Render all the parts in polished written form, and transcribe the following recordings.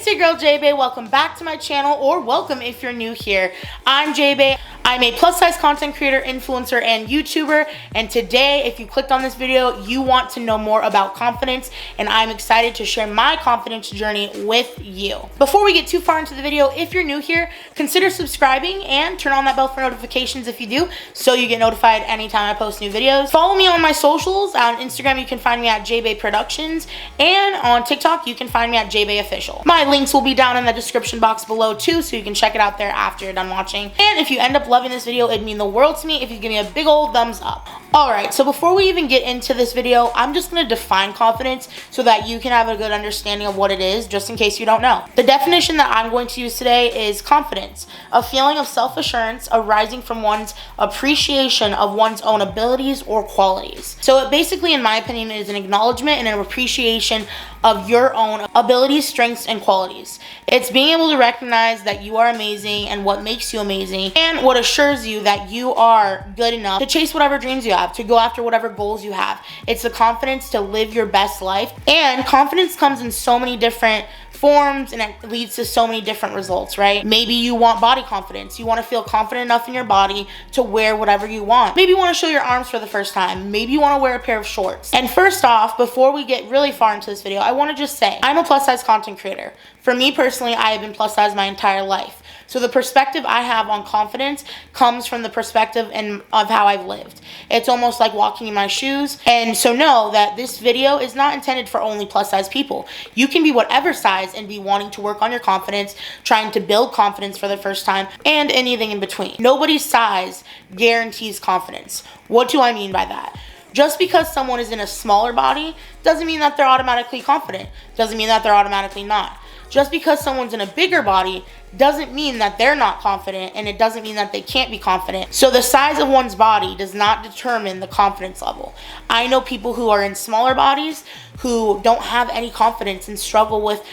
It's your girl J-Bay. Welcome back to my channel, or welcome if you're new here. I'm J-Bay. I'm a plus size content creator, influencer, and YouTuber, and today, if you clicked on this video, you want to know more about confidence, and I'm excited to share my confidence journey with you. Before we get too far into the video, if you're new here, consider subscribing and turn on that bell for notifications if you do, so you get notified anytime I post new videos. Follow me on my socials. On Instagram, you can find me at J-Bay Productions, and on TikTok, you can find me at J-Bay Official. My links will be down in the description box below too, so you can check it out there after you're done watching. And if you end up loving this video, it'd mean the world to me if you give me a big old thumbs up. Alright, so before we even get into this video, I'm just going to define confidence so that you can have a good understanding of what it is, just in case you don't know. The definition that I'm going to use today is confidence, a feeling of self-assurance arising from one's appreciation of one's own abilities or qualities. So it basically, in my opinion, is an acknowledgement and an appreciation of your own abilities, strengths, and qualities. It's being able to recognize that you are amazing and what makes you amazing, and what assures you that you are good enough to chase whatever dreams you have, to go after whatever goals you have. It's the confidence to live your best life, and confidence comes in so many different forms, and it leads to so many different results, right? Maybe you want body confidence. You want to feel confident enough in your body to wear whatever you want. Maybe you want to show your arms for the first time. Maybe you want to wear a pair of shorts. And first off, before we get really far into this video, I want to just say I'm a plus size content creator. For me personally, I have been plus size my entire life. So the perspective I have on confidence comes from the perspective of how I've lived. It's almost like walking in my shoes. And so know that this video is not intended for only plus size people. You can be whatever size and be wanting to work on your confidence, trying to build confidence for the first time, and anything in between. Nobody's size guarantees confidence. What do I mean by that? Just because someone is in a smaller body doesn't mean that they're automatically confident. Doesn't mean that they're automatically not. Just because someone's in a bigger body doesn't mean that they're not confident, and it doesn't mean that they can't be confident. So the size of one's body does not determine the confidence level. I know people who are in smaller bodies who don't have any confidence and struggle with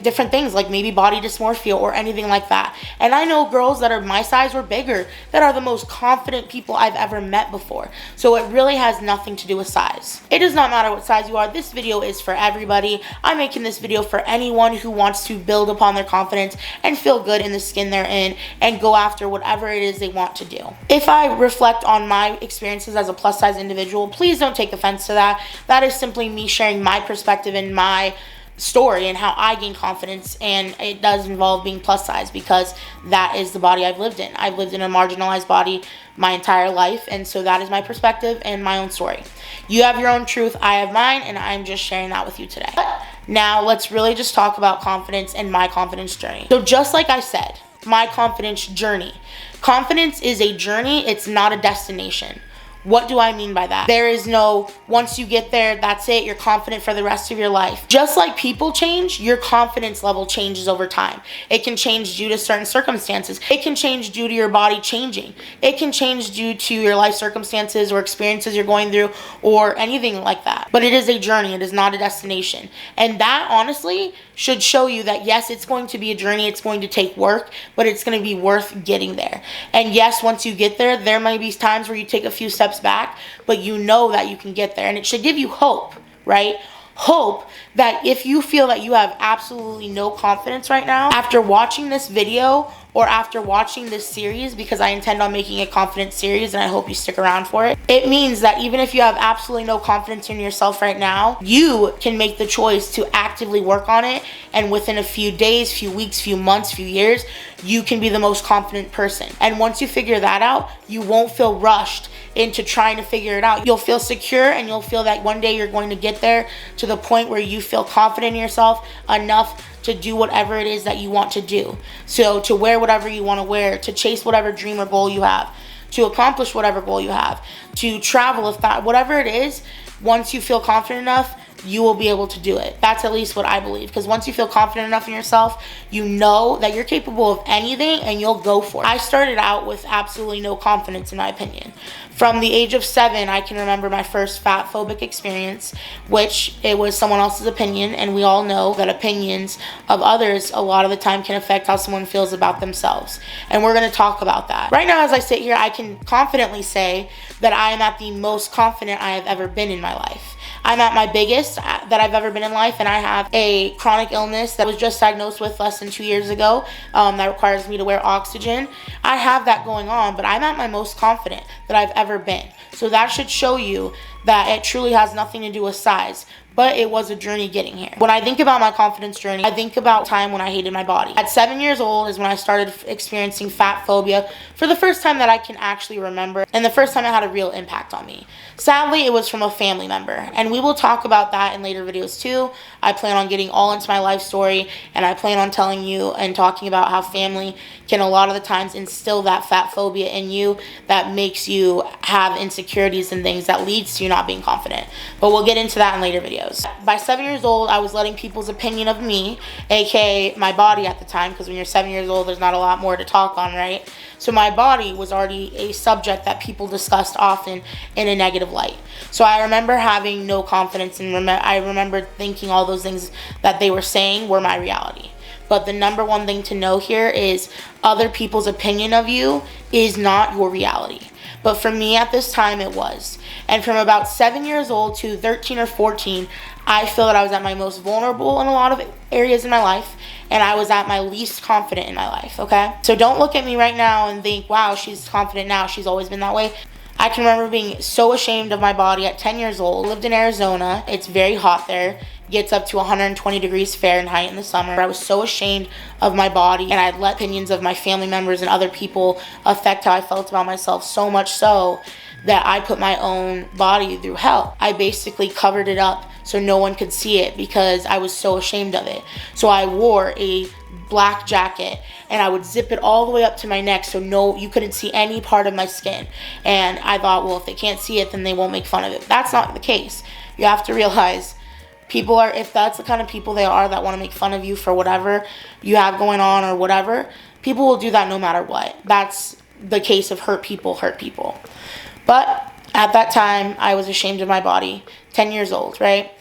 different things like maybe body dysmorphia or anything like that. And I know girls that are my size or bigger that are the most confident people I've ever met before. So it really has nothing to do with size. It does not matter what size you are. This video is for everybody. I'm making this video for anyone who wants to build upon their confidence and feel good in the skin they're in and go after whatever it is they want to do. If I reflect on my experiences as a plus size individual, please don't take offense to that. That is simply me sharing my perspective and my story and how I gain confidence, and it does involve being plus size because that is the body I've lived in. I've lived in a marginalized body my entire life, and so that is my perspective and my own story. You have your own truth, I have mine, and I'm just sharing that with you today. Now let's really just talk about confidence and my confidence journey. So just like I said, my confidence journey. Confidence is a journey, it's not a destination. What do I mean by that? There is no, once you get there, that's it, you're confident for the rest of your life. Just like people change, your confidence level changes over time. It can change due to certain circumstances. It can change due to your body changing. It can change due to your life circumstances or experiences you're going through or anything like that. But it is a journey, it is not a destination. And that honestly should show you that yes, it's going to be a journey, it's going to take work, but it's going to be worth getting there. And yes, once you get there, there might be times where you take a few steps back, but you know that you can get there, and it should give you hope, right? Hope that if you feel that you have absolutely no confidence right now, after watching this video or after watching this series, because I intend on making a confidence series and I hope you stick around for it, it means that even if you have absolutely no confidence in yourself right now, you can make the choice to actively work on it, and within a few days, few weeks, few months, few years, you can be the most confident person. And once you figure that out, you won't feel rushed into trying to figure it out. You'll feel secure, and you'll feel that one day you're going to get there to the point where you feel confident in yourself enough to do whatever it is that you want to do. So to wear whatever you want to wear, to chase whatever dream or goal you have, to accomplish whatever goal you have, to travel, if that, whatever it is, once you feel confident enough, you will be able to do it. That's at least what I believe, because once you feel confident enough in yourself, you know that you're capable of anything and you'll go for it. I started out with absolutely no confidence, in my opinion. From the age of 7, I can remember my first fat phobic experience, which it was someone else's opinion, and we all know that opinions of others a lot of the time can affect how someone feels about themselves. And we're going to talk about that. Right now, as I sit here, I can confidently say that I am at the most confident I have ever been in my life. I'm at my biggest that I've ever been in life, and I have a chronic illness that was just diagnosed with less than 2 years ago that requires me to wear oxygen. I have that going on, but I'm at my most confident that I've ever been. So that should show you that it truly has nothing to do with size, but it was a journey getting here. When I think about my confidence journey, I think about time when I hated my body. At 7 years old is when I started experiencing fat phobia for the first time that I can actually remember, and the first time it had a real impact on me. Sadly, it was from a family member, and we will talk about that in later videos too. I plan on getting all into my life story, and I plan on telling you and talking about how family can a lot of the times instill that fat phobia in you that makes you have insecurities and things that leads to you not being confident. But we'll get into that in later videos. By 7 years old, I was letting people's opinion of me, aka my body at the time, because when you're 7 years old, there's not a lot more to talk on, right? So my body was already a subject that people discussed often in a negative light. So I remember having no confidence, and I remember thinking all those things that they were saying were my reality. But the number one thing to know here is other people's opinion of you is not your reality. But for me at this time, it was. And from about 7 years old to 13 or 14, I feel that I was at my most vulnerable in a lot of areas in my life, and I was at my least confident in my life, okay? So don't look at me right now and think, wow, she's confident now, she's always been that way. I can remember being so ashamed of my body at 10 years old. I lived in Arizona. It's very hot there. It gets up to 120 degrees Fahrenheit in the summer. I was so ashamed of my body, and I'd let opinions of my family members and other people affect how I felt about myself, so much so that I put my own body through hell. I basically covered it up so no one could see it because I was so ashamed of it. So I wore a black jacket and I would zip it all the way up to my neck so you couldn't see any part of my skin. And I thought, well, if they can't see it, then they won't make fun of it. That's not the case. You have to realize people are, if that's the kind of people they are that want to make fun of you for whatever you have going on or whatever, people will do that no matter what. That's the case of hurt people hurt people. But at that time, I was ashamed of my body, 10 years old, right?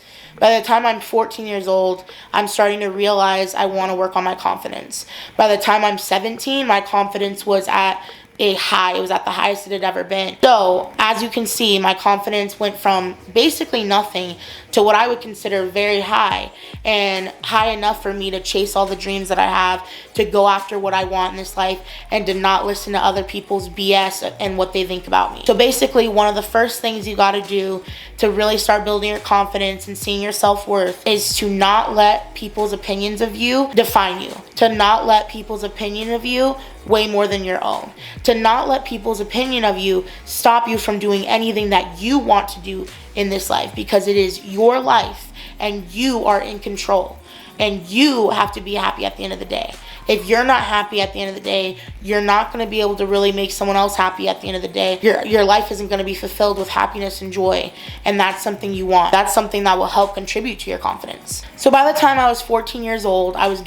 By the time I'm 14 years old, I'm starting to realize I want to work on my confidence. By the time I'm 17, my confidence was at a high. It was at the highest it had ever been. So, as you can see, my confidence went from basically nothing to what I would consider very high, and high enough for me to chase all the dreams that I have, to go after what I want in this life, and to not listen to other people's BS and what they think about me. So basically, one of the first things you got to do to really start building your confidence and seeing your self-worth is to not let people's opinions of you define you. To not let people's opinion of you weigh more than your own. To not let people's opinion of you stop you from doing anything that you want to do in this life, because it is your life and you are in control, and you have to be happy at the end of the day. If you're not happy at the end of the day, you're not going to be able to really make someone else happy at the end of the day. Your life isn't going to be fulfilled with happiness and joy, and that's something you want. That's something that will help contribute to your confidence. So by the time I was 14 years old, I was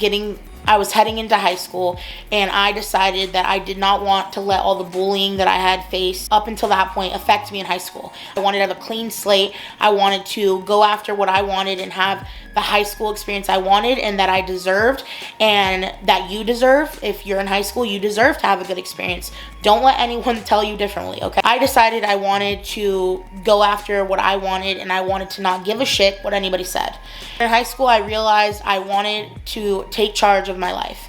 heading into high school, and I decided that I did not want to let all the bullying that I had faced up until that point affect me in high school. I wanted to have a clean slate. I wanted to go after what I wanted and have the high school experience I wanted and that I deserved, and that you deserve. If you're in high school, you deserve to have a good experience. Don't let anyone tell you differently, okay? I decided I wanted to go after what I wanted, and I wanted to not give a shit what anybody said. In high school, I realized I wanted to take charge of my life.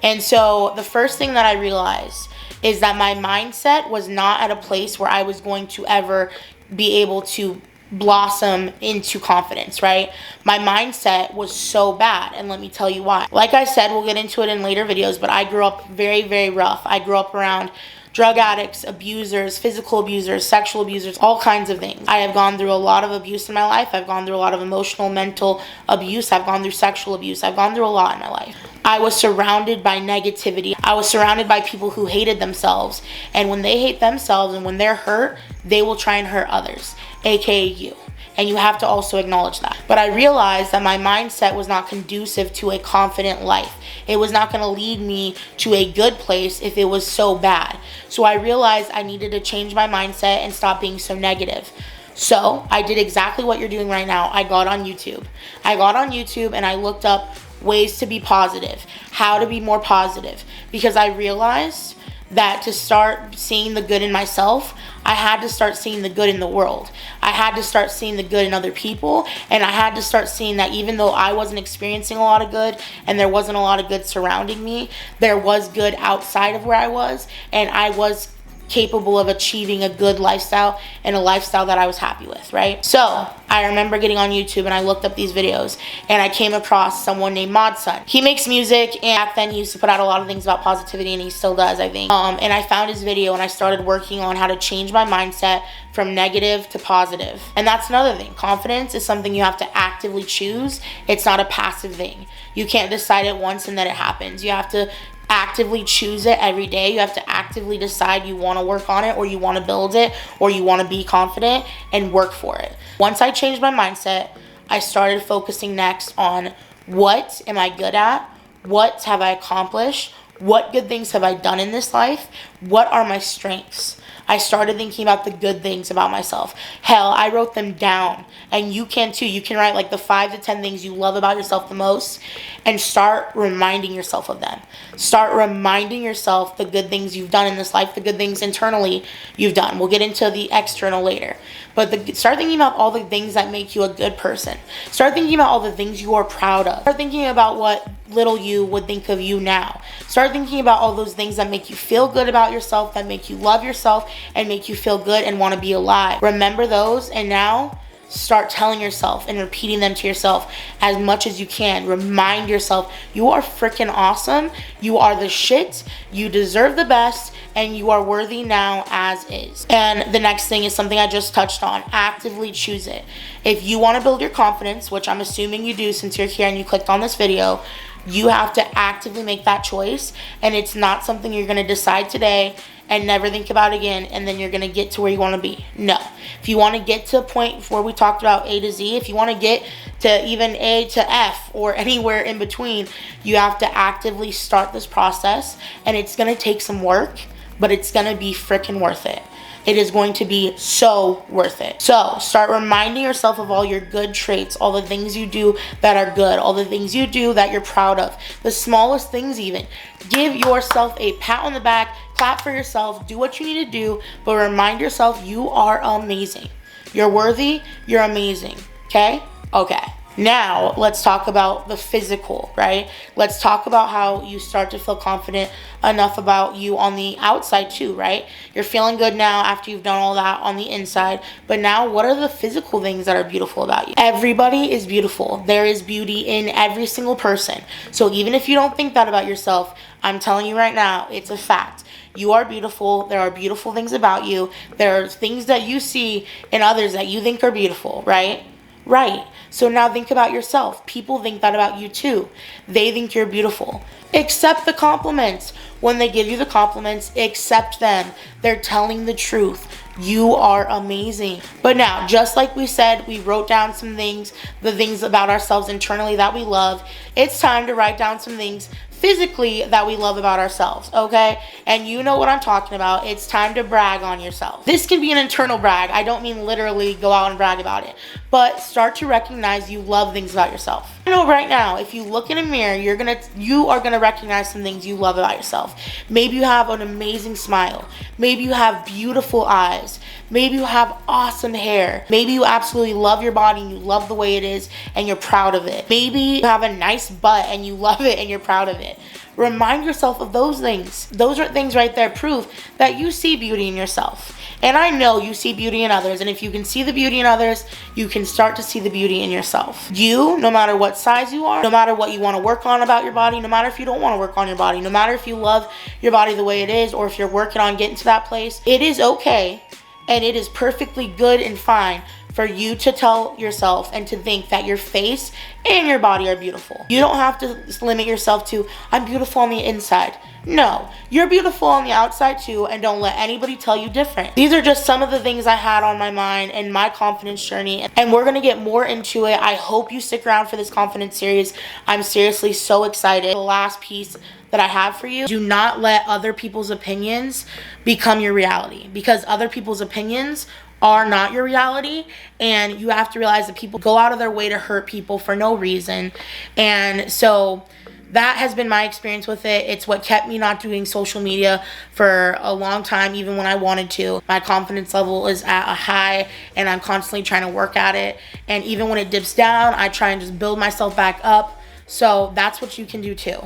And so the first thing that I realized is that my mindset was not at a place where I was going to ever be able to blossom into confidence, right? My mindset was so bad, and let me tell you why. Like I said, we'll get into it in later videos, but I grew up very, very rough. I grew up around drug addicts, abusers, physical abusers, sexual abusers, all kinds of things. I have gone through a lot of abuse in my life. I've gone through a lot of emotional, mental abuse. I've gone through sexual abuse. I've gone through a lot in my life. I was surrounded by negativity. I was surrounded by people who hated themselves. And when they hate themselves and when they're hurt, they will try and hurt others, aka you. And you have to also acknowledge that. But I realized that my mindset was not conducive to a confident life. It was not going to lead me to a good place if it was so bad. So I realized I needed to change my mindset and stop being so negative. So I did exactly what you're doing right now. I got on YouTube. And I looked up ways to be positive, how to be more positive, because I realized that to start seeing the good in myself, I had to start seeing the good in the world. I had to start seeing the good in other people, and I had to start seeing that even though I wasn't experiencing a lot of good and there wasn't a lot of good surrounding me, there was good outside of where I was, and I was capable of achieving a good lifestyle and a lifestyle that I was happy with, right? So I remember getting on YouTube and I looked up these videos and I came across someone named Modsun. He makes music, and back then he used to put out a lot of things about positivity, and he still does, I think. And I found his video and I started working on how to change my mindset from negative to positive. And that's another thing. Confidence is something you have to actively choose. It's not a passive thing. You can't decide it once and then it happens. You have to actively choose it every day. You have to actively decide you want to work on it, or you want to build it, or you want to be confident and work for it. Once I changed my mindset, I started focusing next on what am I good at? What have I accomplished? What good things have I done in this life? What are my strengths? I started thinking about the good things about myself. Hell, I wrote them down, and you can too. You can write like the 5 to 10 things you love about yourself the most and start reminding yourself of them. Start reminding yourself the good things you've done in this life, the good things internally you've done. We'll get into the external later. But start thinking about all the things that make you a good person. Start thinking about all the things you are proud of. Start thinking about what little you would think of you now. Start thinking about all those things that make you feel good about yourself, that make you love yourself, and make you feel good and want to be alive. Remember those, and now start telling yourself and repeating them to yourself as much as you can. Remind yourself you are freaking awesome. You are the shit. You deserve the best, and you are worthy now as is. And the next thing is something I just touched on. Actively choose it. If you want to build your confidence, which I'm assuming you do since you're here and you clicked on this video, you have to actively make that choice, and it's not something you're going to decide today and never think about again, and then you're going to get to where you want to be. No. If you want to get to a point where we talked about A to Z, if you want to get to even A to F or anywhere in between, you have to actively start this process, and it's going to take some work, but it's going to be freaking worth it. It is going to be so worth it. So start reminding yourself of all your good traits, all the things you do that are good, all the things you do that you're proud of, the smallest things even. Give yourself a pat on the back, clap for yourself, do what you need to do, but remind yourself you are amazing. You're worthy, you're amazing, okay? Okay. Now, let's talk about the physical, right? Let's talk about how you start to feel confident enough about you on the outside too, right? You're feeling good now after you've done all that on the inside, but now what are the physical things that are beautiful about you? Everybody is beautiful. There is beauty in every single person. So even if you don't think that about yourself, I'm telling you right now, it's a fact. You are beautiful. There are beautiful things about you. There are things that you see in others that you think are beautiful, right? Right. So now think about yourself. People think that about you too. They think you're beautiful. Accept the compliments. When they give you the compliments, accept them. They're telling the truth. You are amazing. But now, just like we said, we wrote down some things, the things about ourselves internally that we love. It's time to write down some things physically that we love about ourselves, okay? And you know what I'm talking about. It's time to brag on yourself. This can be an internal brag. I don't mean literally go out and brag about it, but start to recognize you love things about yourself. I know right now, if you look in a mirror, you are gonna recognize some things you love about yourself. Maybe you have an amazing smile. Maybe you have beautiful eyes. Maybe you have awesome hair. Maybe you absolutely love your body and you love the way it is and you're proud of it. Maybe you have a nice butt and you love it and you're proud of it. Remind yourself of those things. Those are things right there prove that you see beauty in yourself. And I know you see beauty in others, and if you can see the beauty in others, you can start to see the beauty in yourself. You, no matter what size you are, no matter what you want to work on about your body, no matter if you don't want to work on your body, no matter if you love your body the way it is, or if you're working on getting to that place, it is okay, and it is perfectly good and fine for you to tell yourself and to think that your face and your body are beautiful. You don't have to limit yourself to, I'm beautiful on the inside. No, you're beautiful on the outside too, and don't let anybody tell you different. These are just some of the things I had on my mind and my confidence journey, and we're gonna get more into it. I hope you stick around for this confidence series. I'm seriously so excited. The last piece that I have for you, do not let other people's opinions become your reality, because other people's opinions are not your reality, and you have to realize that people go out of their way to hurt people for no reason. And so that has been my experience with it. It's what kept me not doing social media for a long time, even when I wanted to. My confidence level is at a high, and I'm constantly trying to work at it. And even when it dips down, I try and just build myself back up. So that's what you can do too.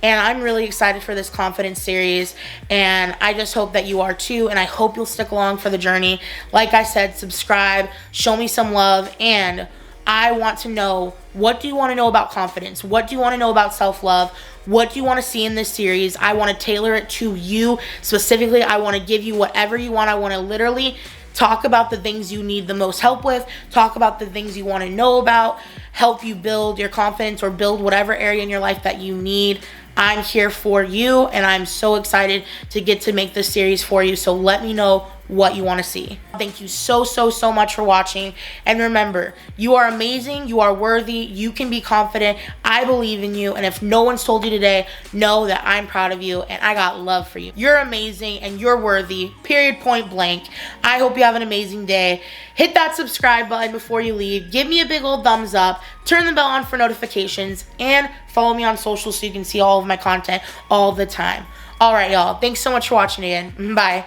And I'm really excited for this confidence series, and I just hope that you are too, and I hope you'll stick along for the journey. Like I said, subscribe, show me some love, and I want to know, what do you want to know about confidence? What do you want to know about self-love? What do you want to see in this series? I want to tailor it to you specifically. I want to give you whatever you want. I want to literally talk about the things you need the most help with, talk about the things you want to know about, help you build your confidence or build whatever area in your life that you need. I'm here for you, and I'm so excited to get to make this series for you. So let me know what you want to see. Thank you so much for watching, and remember, you are amazing, you are worthy, you can be confident. I believe in you, and if no one's told you today, know that I'm proud of you and I got love for you. You're amazing and you're worthy, period, point blank. I hope you have an amazing day. Hit that subscribe button before you leave, give me a big old thumbs up, turn the bell on for notifications, and follow me on social so you can see all of my content all the time. All right, y'all, thanks so much for watching again. Bye.